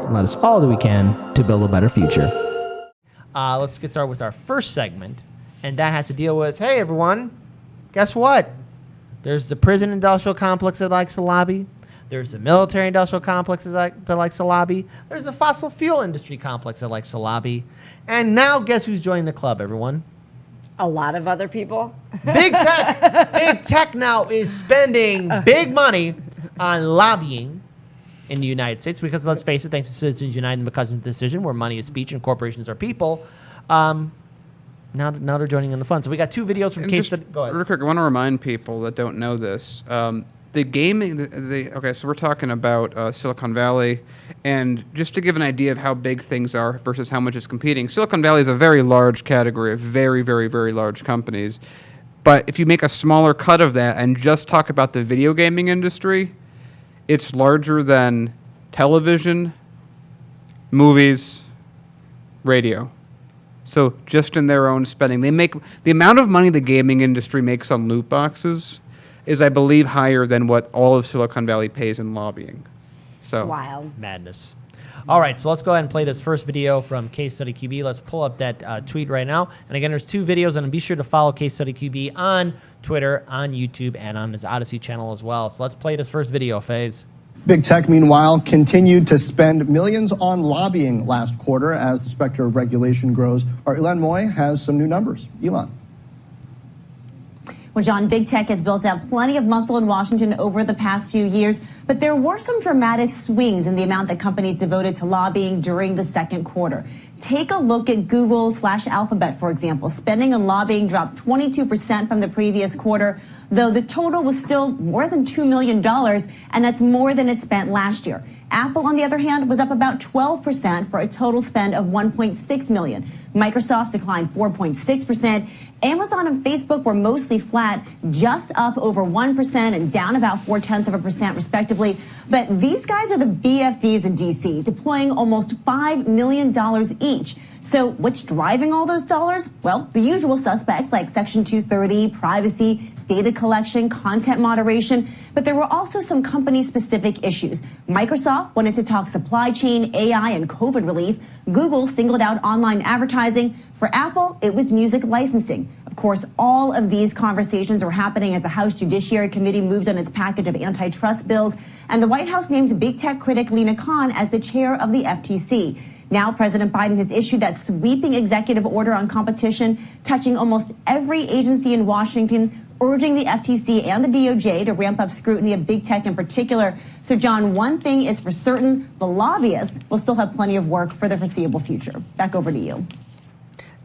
and let us all do we can to build a better future. Let's get started with our first segment, and that has to deal with, hey, everyone, guess what? There's the prison industrial complex that likes to lobby. There's the military industrial complex that likes to lobby. There's the fossil fuel industry complex that likes to lobby. And now guess who's joining the club, everyone? A lot of other people. Big tech. Big tech now is spending big money on lobbying in the United States because, let's face it, thanks to Citizens United and McCutcheon's decision, where money is speech and corporations are people, now they're joining in the fun. So we got two videos from case study. Go ahead. Real quick, I want to remind people that don't know this. The gaming, okay, so we're talking about Silicon Valley, and just to give an idea of how big things are versus how much is competing, Silicon Valley is a very large category of very, very, very large companies. But if you make a smaller cut of that and just talk about the video gaming industry, it's larger than television, movies, radio. So just in their own spending, they make the amount of money the gaming industry makes on loot boxes is, I believe, higher than what all of Silicon Valley pays in lobbying. So It's wild. Madness. All right, so let's go ahead and play this first video from Case Study QB. Let's pull up that tweet right now. And again, there's two videos, and be sure to follow Case Study QB on Twitter, on YouTube, and on his Odyssey channel as well. So let's play this first video, Faze. Big tech, meanwhile, continued to spend millions on lobbying last quarter as the specter of regulation grows. Our Ilan Moy has some new numbers. Ilan. Well, John, big tech has built up plenty of muscle in Washington over the past few years, but there were some dramatic swings in the amount that companies devoted to lobbying during the second quarter. Take a look at Google/Alphabet, for example. Spending on lobbying dropped 22% from the previous quarter, though the total was still more than $2 million, and that's more than it spent last year. Apple, on the other hand, was up about 12% for a total spend of $1.6 million. Microsoft declined 4.6%. Amazon and Facebook were mostly flat, just up over 1% and down about 0.4% respectively. But these guys are the BFDs in D.C., deploying almost $5 million each. So what's driving all those dollars? Well, the usual suspects like Section 230, privacy, data collection, content moderation, but there were also some company-specific issues. Microsoft wanted to talk supply chain, AI, and COVID relief. Google singled out online advertising. For Apple, it was music licensing. Of course, all of these conversations were happening as the House Judiciary Committee moved on its package of antitrust bills, and the White House named big tech critic Lina Khan as the chair of the FTC. Now, President Biden has issued that sweeping executive order on competition, touching almost every agency in Washington, urging the FTC and the DOJ to ramp up scrutiny of big tech in particular. So, John, one thing is for certain, the lobbyists will still have plenty of work for the foreseeable future. Back over to you.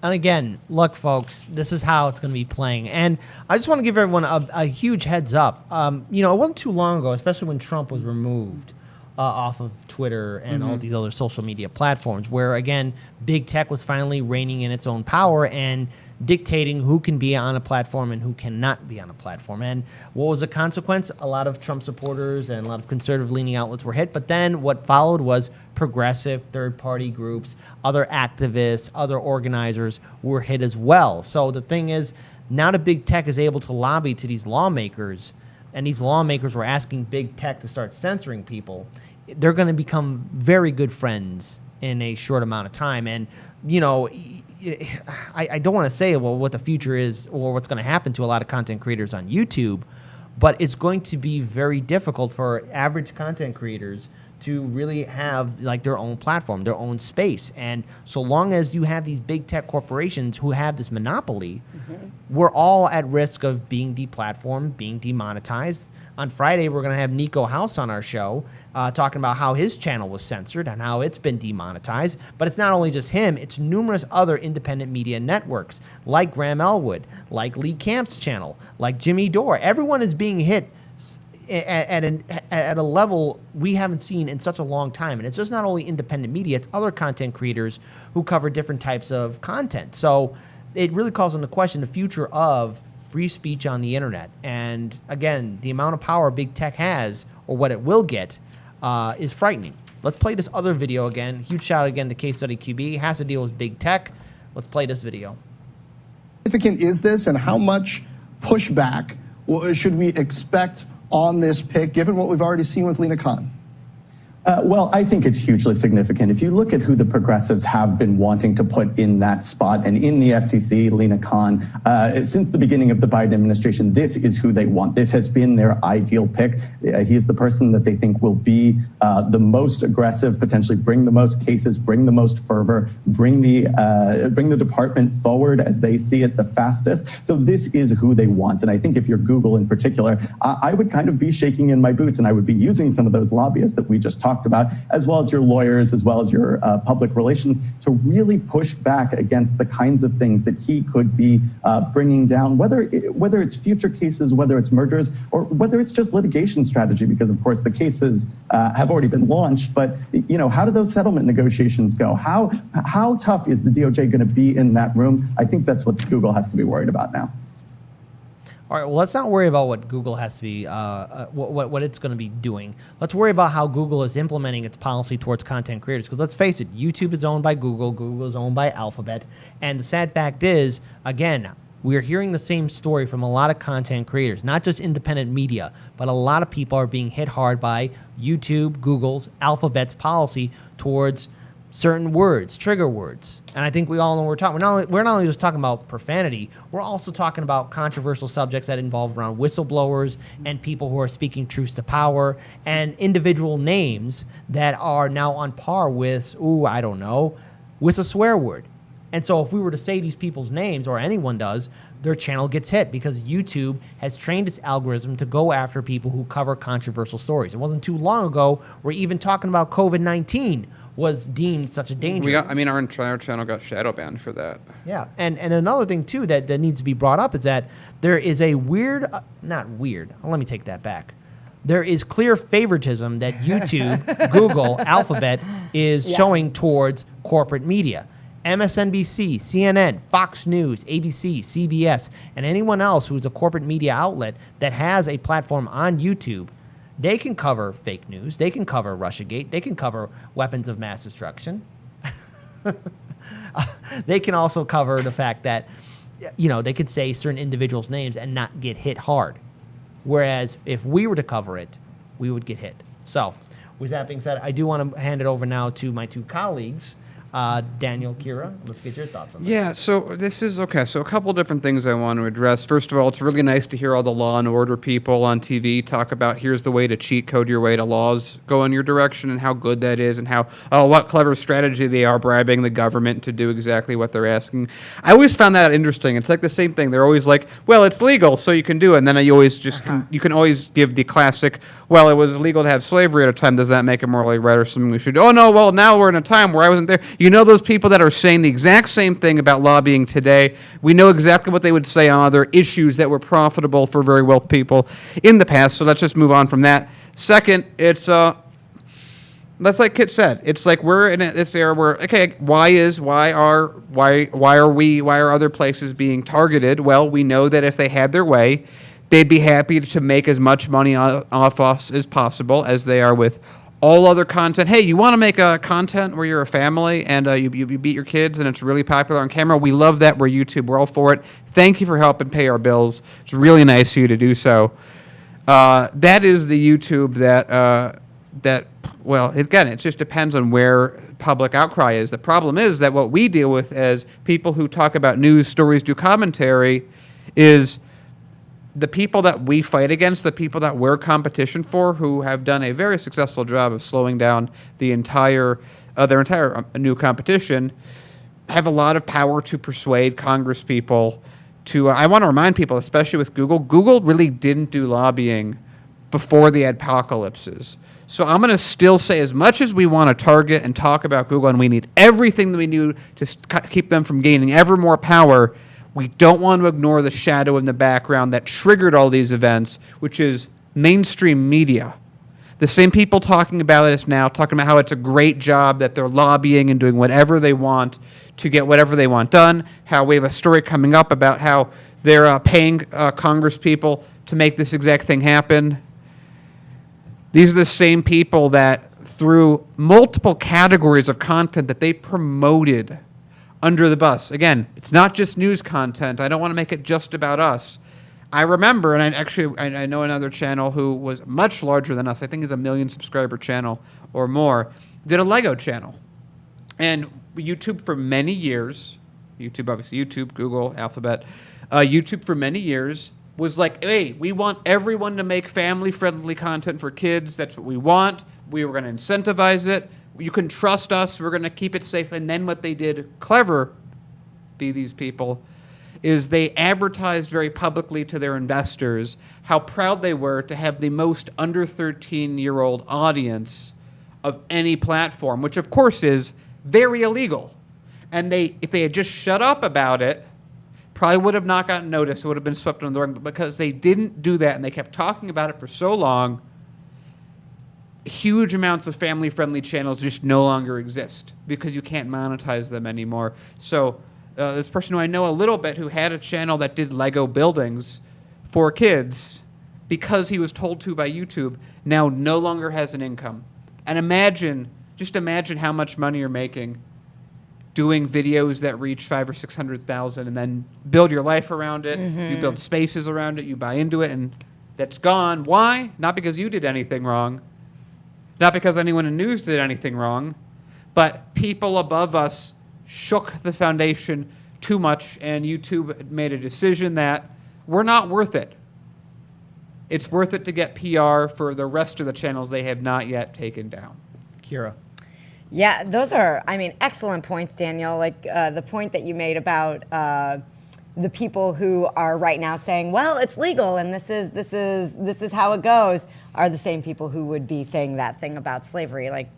And again, look, folks, this is how it's going to be playing. And I just want to give everyone a huge heads up. It wasn't too long ago, especially when Trump was removed off of Twitter and all these other social media platforms, where, again, big tech was finally reigning in its own power and dictating who can be on a platform and who cannot be on a platform. And what was the consequence? A lot of Trump supporters and a lot of conservative-leaning outlets were hit. But then what followed was progressive third-party groups, other activists, other organizers were hit as well. So the thing is, now that big tech is able to lobby to these lawmakers, and these lawmakers were asking big tech to start censoring people, they're going to become very good friends in a short amount of time. And, I don't want to say, what the future is or what's going to happen to a lot of content creators on YouTube, but it's going to be very difficult for average content creators to really have like their own platform, their own space. And so long as you have these big tech corporations who have this monopoly, we're all at risk of being deplatformed, being demonetized. On Friday, we're going to have Nico House on our show talking about how his channel was censored and how it's been demonetized. But it's not only just him, it's numerous other independent media networks like Graham Elwood, like Lee Camp's channel, like Jimmy Dore. Everyone is being hit at a level we haven't seen in such a long time. And it's just not only independent media, it's other content creators who cover different types of content. So it really calls into question the future of free speech on the internet. And again, the amount of power big tech has, or what it will get, is frightening. Let's play this other video again. Huge shout out again to Case Study QB. It has to deal with big tech. Let's play this video. How significant is this, and how much pushback should we expect on this pick, given what we've already seen with Lina Khan? Well, I think it's hugely significant. If you look at who the progressives have been wanting to put in that spot and in the FTC, Lina Khan, since the beginning of the Biden administration, this is who they want. This has been their ideal pick. He is the person that they think will be the most aggressive, potentially bring the most cases, bring the most fervor, bring the department forward as they see it the fastest. So this is who they want. And I think if you're Google in particular, I would kind of be shaking in my boots, and I would be using some of those lobbyists that we just talked about, as well as your lawyers, as well as your public relations, to really push back against the kinds of things that he could be bringing down, whether it's future cases, whether it's mergers, or whether it's just litigation strategy, because of course the cases have already been launched. But how do those settlement negotiations go? How tough is the DOJ going to be in that room? I think that's what Google has to be worried about now. All right, well, let's not worry about what Google has to be, what it's going to be doing. Let's worry about how Google is implementing its policy towards content creators. Because let's face it, YouTube is owned by Google, Google is owned by Alphabet. And the sad fact is, again, we're hearing the same story from a lot of content creators, not just independent media, but a lot of people are being hit hard by YouTube, Google's, Alphabet's policy towards certain words, trigger words. And I think we all know what we're talking. We're not only just talking about profanity, we're also talking about controversial subjects that involve around whistleblowers and people who are speaking truth to power and individual names that are now on par with, with a swear word. And so if we were to say these people's names, or anyone does, their channel gets hit because YouTube has trained its algorithm to go after people who cover controversial stories. It wasn't too long ago where even talking about COVID-19 was deemed such a danger. Our entire channel got shadow banned for that. Yeah, and another thing too that needs to be brought up is that there is a not weird, let me take that back. There is clear favoritism that YouTube, Google, Alphabet is showing towards corporate media. MSNBC, CNN, Fox News, ABC, CBS, and anyone else who's a corporate media outlet that has a platform on YouTube, they can cover fake news. They can cover Russiagate. They can cover weapons of mass destruction. They can also cover the fact that, they could say certain individuals' names and not get hit hard. Whereas if we were to cover it, we would get hit. So with that being said, I do want to hand it over now to my two colleagues. Daniel, Kira, let's get your thoughts on that. Yeah, so this is okay. So a couple different things I want to address. First of all, it's really nice to hear all the Law and Order people on TV talk about here's the way to cheat code your way to laws go in your direction and how good that is and how, what clever strategy they are bribing the government to do exactly what they're asking. I always found that interesting. It's like the same thing. They're always like, well, it's legal, so you can do it. And then you always just you can always give the classic, well, it was illegal to have slavery at a time. Does that make it morally right or something we should do? Oh, no, well, now we're in a time where I wasn't there. You know those people that are saying the exact same thing about lobbying today. We know exactly what they would say on other issues that were profitable for very wealthy people in the past. So let's just move on from that. Second, it's that's like Kit said. It's like we're in this era where why are other places being targeted? Well, we know that if they had their way, they'd be happy to make as much money off us as possible, as they are with all other content. Hey, you want to make a content where you're a family and you beat your kids and it's really popular on camera? We love that. We're YouTube. We're all for it. Thank you for helping pay our bills. It's really nice of you to do so. That is the YouTube it just depends on where public outcry is. The problem is that what we deal with as people who talk about news stories, do commentary, is the people that we fight against, the people that we're competition for, who have done a very successful job of slowing down their entire new competition, have a lot of power to persuade Congress people to. I want to remind people, especially with Google, Google really didn't do lobbying before the apocalypses. So I'm going to still say, as much as we want to target and talk about Google, and we need everything that we do to keep them from gaining ever more power, we don't want to ignore the shadow in the background that triggered all these events, which is mainstream media. The same people talking about it now, talking about how it's a great job, that they're lobbying and doing whatever they want to get whatever they want done, how we have a story coming up about how they're paying Congress people to make this exact thing happen. These are the same people that, through multiple categories of content that they promoted, under the bus. Again, it's not just news content. I don't want to make it just about us. I remember, and I know another channel who was much larger than us. I think is a 1 million subscriber channel or more. Did a Lego channel, and YouTube for many years. YouTube, obviously, YouTube, Google, Alphabet. YouTube for many years was like, hey, we want everyone to make family-friendly content for kids. That's what we want. We were going to incentivize it. You can trust us. We're going to keep it safe. And then what they did, clever, be these people, is they advertised very publicly to their investors how proud they were to have the most under 13-year-old audience of any platform, which of course is very illegal. And if they had just shut up about it, probably would have not gotten noticed. It would have been swept under the rug. But because they didn't do that and they kept talking about it for so long, huge amounts of family-friendly channels just no longer exist because you can't monetize them anymore. So this person who I know a little bit who had a channel that did Lego buildings for kids because he was told to by YouTube now no longer has an income. And just imagine how much money you're making doing videos that reach 500,000 or 600,000 and then build your life around it. You build spaces around it. You buy into it and that's gone. Why? Not because you did anything wrong. Not because anyone in news did anything wrong, but people above us shook the foundation too much, and YouTube made a decision that we're not worth it. It's worth it to get PR for the rest of the channels they have not yet taken down. Kira. Yeah, those are, excellent points, Daniel. Like the point that you made about the people who are right now saying, well, it's legal and this is how it goes, are the same people who would be saying that thing about slavery. Like,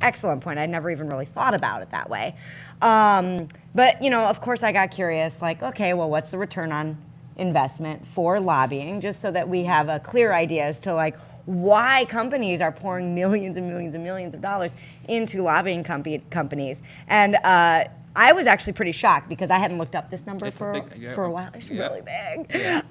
excellent point. I never even really thought about it that way. But, of course I got curious, like, okay, well, what's the return on investment for lobbying, just so that we have a clear idea as to like why companies are pouring millions and millions and millions of dollars into lobbying companies. And I was actually pretty shocked because I hadn't looked up this number for a while. It's really big. Yeah.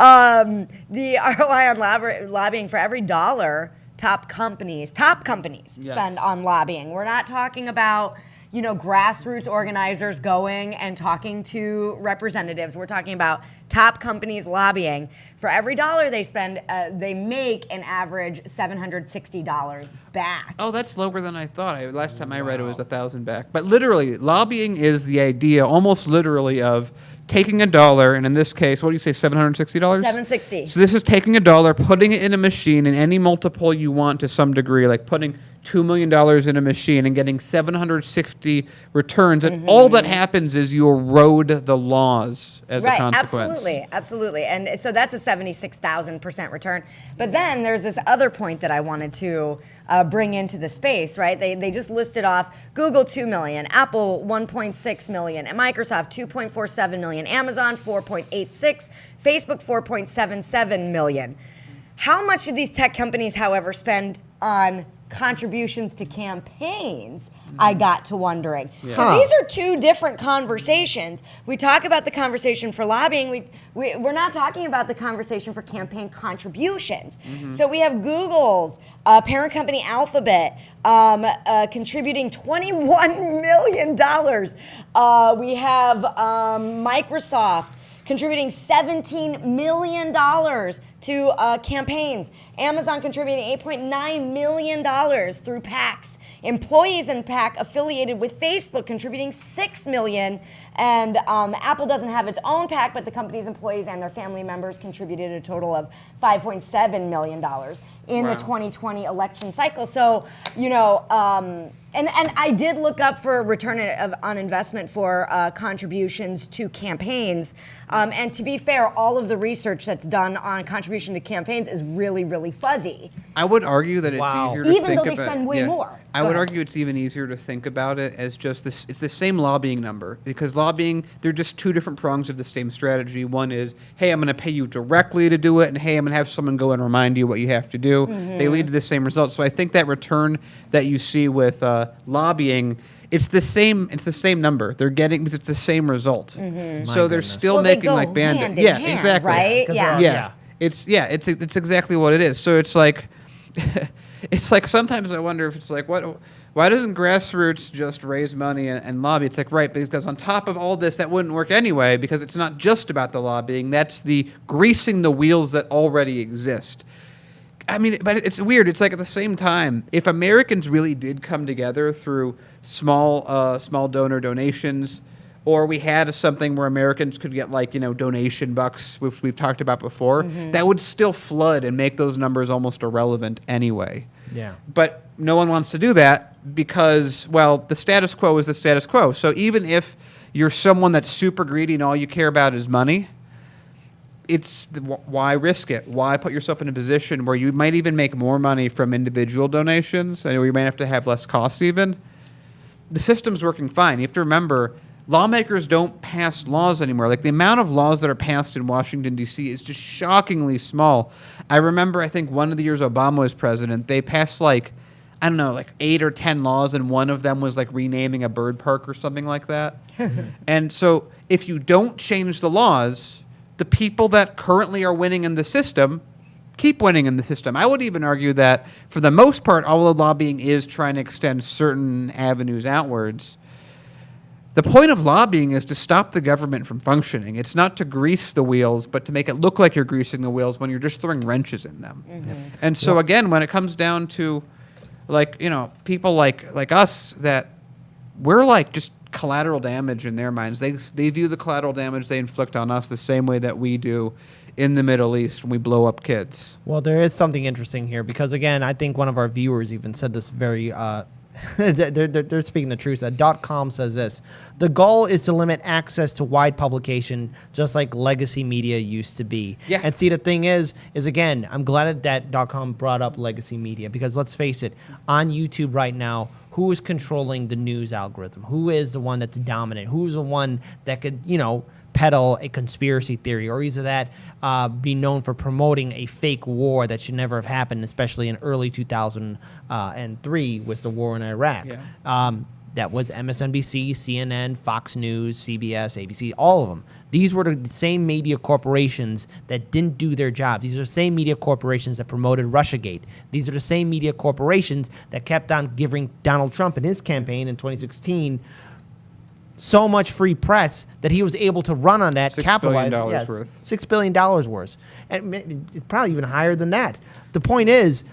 The ROI on lobbying for every dollar top companies spend on lobbying. We're not talking about grassroots organizers going and talking to representatives. We're talking about top companies lobbying. For every dollar they spend, they make an average $760 back. Oh, that's lower than I thought. Last time I read it was 1,000 back. But literally, lobbying is the idea, almost literally, of taking a dollar, and in this case, what do you say, $760? $760. So this is taking a dollar, putting it in a machine in any multiple you want to some degree, like putting $2 million in a machine and getting 760 returns. And all that happens is you erode the laws as a consequence. Absolutely. And so that's a 76,000% return. But then there's this other point that I wanted to bring into the space, right? They just listed off Google 2 million, Apple 1.6 million, and Microsoft 2.47 million, Amazon 4.86, Facebook 4.77 million. How much do these tech companies, however, spend on contributions to campaigns? I got to wondering. These are two different conversations. We talk about the conversation for lobbying. We're not talking about the conversation for campaign contributions. So we have Google's parent company Alphabet contributing $21 million. We have Microsoft contributing $17 million to campaigns. Amazon contributing $8.9 million through PACs. Employees in PAC affiliated with Facebook contributing $6 million. And Apple doesn't have its own PAC, but the company's employees and their family members contributed a total of $5.7 million in the 2020 election cycle. So, and I did look up for return on investment for contributions to campaigns. And to be fair, all of the research that's done on contribution to campaigns is really, really fuzzy. I would argue that it's easier to think about. Even though they spend way more. I would argue it's even easier to think about it as just this. It's the same lobbying number, because lobbying, they're just two different prongs of the same strategy. One is, hey, I'm going to pay you directly to do it, and hey, I'm going to have someone go and remind you what you have to do. They lead to the same result. So I think that return that you see with lobbying, it's the same number. They're getting, because it's the same result. So they're still making like hand yeah, in hand, exactly. Right? Yeah. It's it's exactly what it is. So it's like it's like sometimes I wonder if it's like Why doesn't grassroots just raise money and lobby? It's like, right, because on top of all this, that wouldn't work anyway, because it's not just about the lobbying. That's the greasing the wheels that already exist. I mean, but it's weird. It's like at the same time, if Americans really did come together through small donor donations, or we had something where Americans could get donation bucks, which we've talked about before, that would still flood and make those numbers almost irrelevant anyway. Yeah. But no one wants to do that because, well, the status quo is the status quo. So even if you're someone that's super greedy and all you care about is money, why risk it? Why put yourself in a position where you might even make more money from individual donations, and you might have to have less costs even? The system's working fine. You have to remember, lawmakers don't pass laws anymore. Like, the amount of laws that are passed in Washington, D.C. is just shockingly small. I remember, I think one of the years Obama was president, they passed 8 or 10 laws, and one of them was renaming a bird park or something like that. And so if you don't change the laws, the people that currently are winning in the system keep winning in the system. I would even argue that for the most part, all the lobbying is trying to extend certain avenues outwards. The point of lobbying is to stop the government from functioning. It's not to grease the wheels, but to make it look like you're greasing the wheels when you're just throwing wrenches in them. And so again, when it comes down to people like us, that we're just collateral damage in their minds. They view the collateral damage they inflict on us the same way that we do in the Middle East when we blow up kids. Well, there is something interesting here because, again, I think one of our viewers even said this very they're speaking the truth. .com says this: the goal is to limit access to wide publication, just like legacy media used to be. Yeah. And see, the thing is again, I'm glad that .com brought up legacy media, because let's face it, on YouTube right now, who is controlling the news algorithm? Who is the one that's dominant? Who's the one that could, peddle a conspiracy theory, or either that be known for promoting a fake war that should never have happened, especially in early 2003 with the war in Iraq. Yeah. That was MSNBC, CNN, Fox News, CBS, ABC, all of them. These were the same media corporations that didn't do their job. These are the same media corporations that promoted Russiagate. These are the same media corporations that kept on giving Donald Trump in his campaign in 2016 so much free press that he was able to run on that, capitalize. $6 billion worth. $6 billion worth. And it's probably even higher than that. The point is,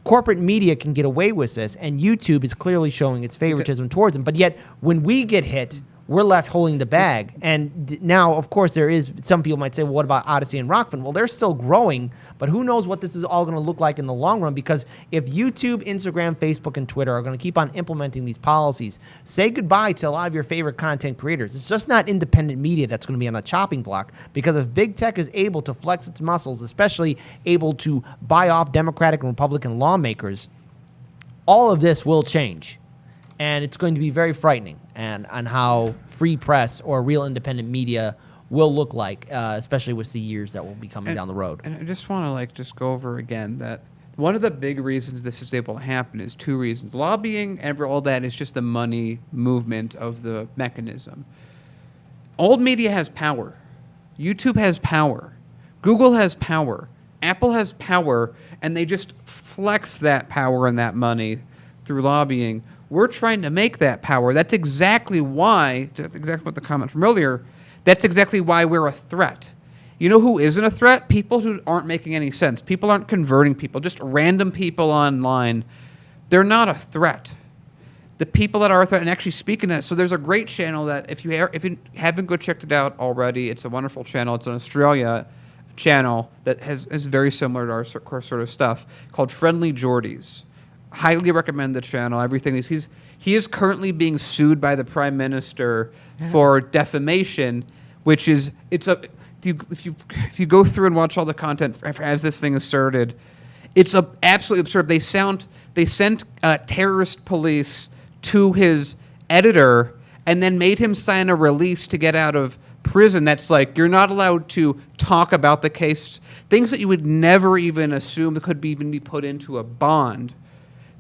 corporate media can get away with this, and YouTube is clearly showing its favoritism towards them. But yet, when we get hit, we're left holding the bag. And now, of course, there is, some people might say, well, what about Odyssey and Rockfin? Well, they're still growing, but who knows what this is all going to look like in the long run, because if YouTube, Instagram, Facebook, and Twitter are going to keep on implementing these policies, say goodbye to a lot of your favorite content creators. It's just not independent media that's going to be on the chopping block, because if big tech is able to flex its muscles, especially able to buy off Democratic and Republican lawmakers, all of this will change. And it's going to be very frightening on how free press or real independent media will look like, especially with the years that will be coming down the road. And I just want to just go over again that one of the big reasons this is able to happen is two reasons. Lobbying and all that is just the money movement of the mechanism. Old media has power. YouTube has power. Google has power. Apple has power, and they just flex that power and that money through lobbying. We're trying to make that power. That's exactly why, exactly what the comment from earlier, that's exactly why we're a threat. You know who isn't a threat? People who aren't making any sense. People aren't converting people, just random people online. They're not a threat. The people that are a threat, and actually speaking of that, so there's a great channel that if you haven't go checked it out already, it's a wonderful channel. It's an Australia channel that is very similar to our sort of stuff, called Friendly Jordies. Highly recommend the channel. Everything he is currently being sued by the Prime Minister for defamation, which is if you go through and watch all the content as this thing is started, it's absolutely absurd. They sent terrorist police to his editor and then made him sign a release to get out of prison. That's like, you're not allowed to talk about the case, things that you would never even assume that could even be put into a bond,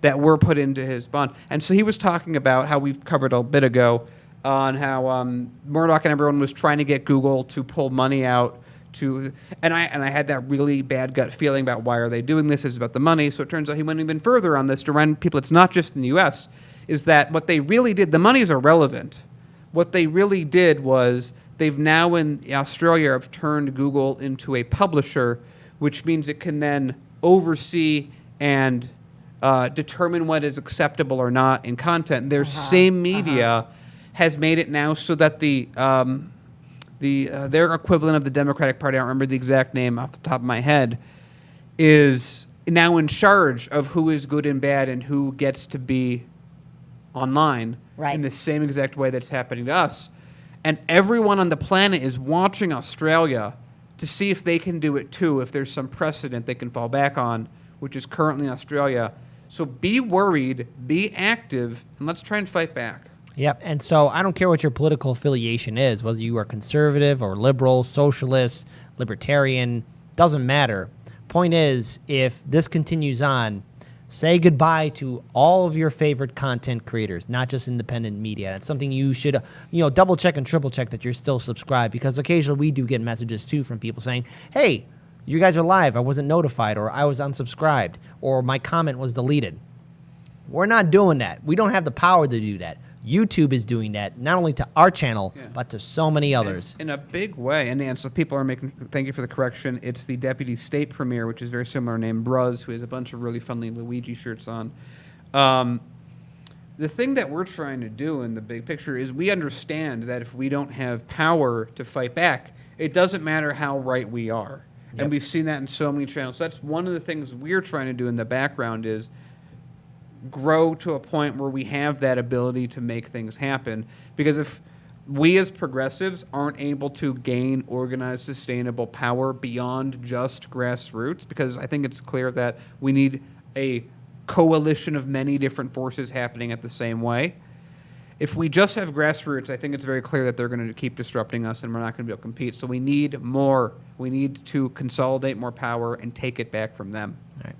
that were put into his bond. And so he was talking about how we've covered a bit ago on how Murdoch and everyone was trying to get Google to pull money out to, and I had that really bad gut feeling about why are they doing this? It's about the money. So it turns out he went even further on this to remind people it's not just in the U.S., is that what they really did, the monies are relevant. What they really did was they've now in Australia have turned Google into a publisher, which means it can then oversee and determine what is acceptable or not in content. Their same media has made it now so that their equivalent of the Democratic Party, I don't remember the exact name off the top of my head, is now in charge of who is good and bad and who gets to be online in the same exact way that's happening to us. And everyone on the planet is watching Australia to see if they can do it too, if there's some precedent they can fall back on, which is currently Australia. So be worried, be active, and let's try and fight back. Yep. And so I don't care what your political affiliation is, whether you are conservative or liberal, socialist, libertarian, doesn't matter. Point is, if this continues on, say goodbye to all of your favorite content creators, not just independent media. It's something you should, double check and triple check that you're still subscribed, because occasionally we do get messages too from people saying, hey, you guys are live. I wasn't notified, or I was unsubscribed, or my comment was deleted. We're not doing that. We don't have the power to do that. YouTube is doing that, not only to our channel, but to so many others. In a big way. And so people are making, thank you for the correction, it's the Deputy State Premier, which is very similar, named Bruz, who has a bunch of really funny Luigi shirts on. The thing that we're trying to do in the big picture is we understand that if we don't have power to fight back, it doesn't matter how right we are. Yep. And we've seen that in so many channels. So that's one of the things we're trying to do in the background is grow to a point where we have that ability to make things happen. Because if we as progressives aren't able to gain organized, sustainable power beyond just grassroots, because I think it's clear that we need a coalition of many different forces happening at the same way. If we just have grassroots, I think it's very clear that they're going to keep disrupting us and we're not going to be able to compete. So we need more. We need to consolidate more power and take it back from them. All right.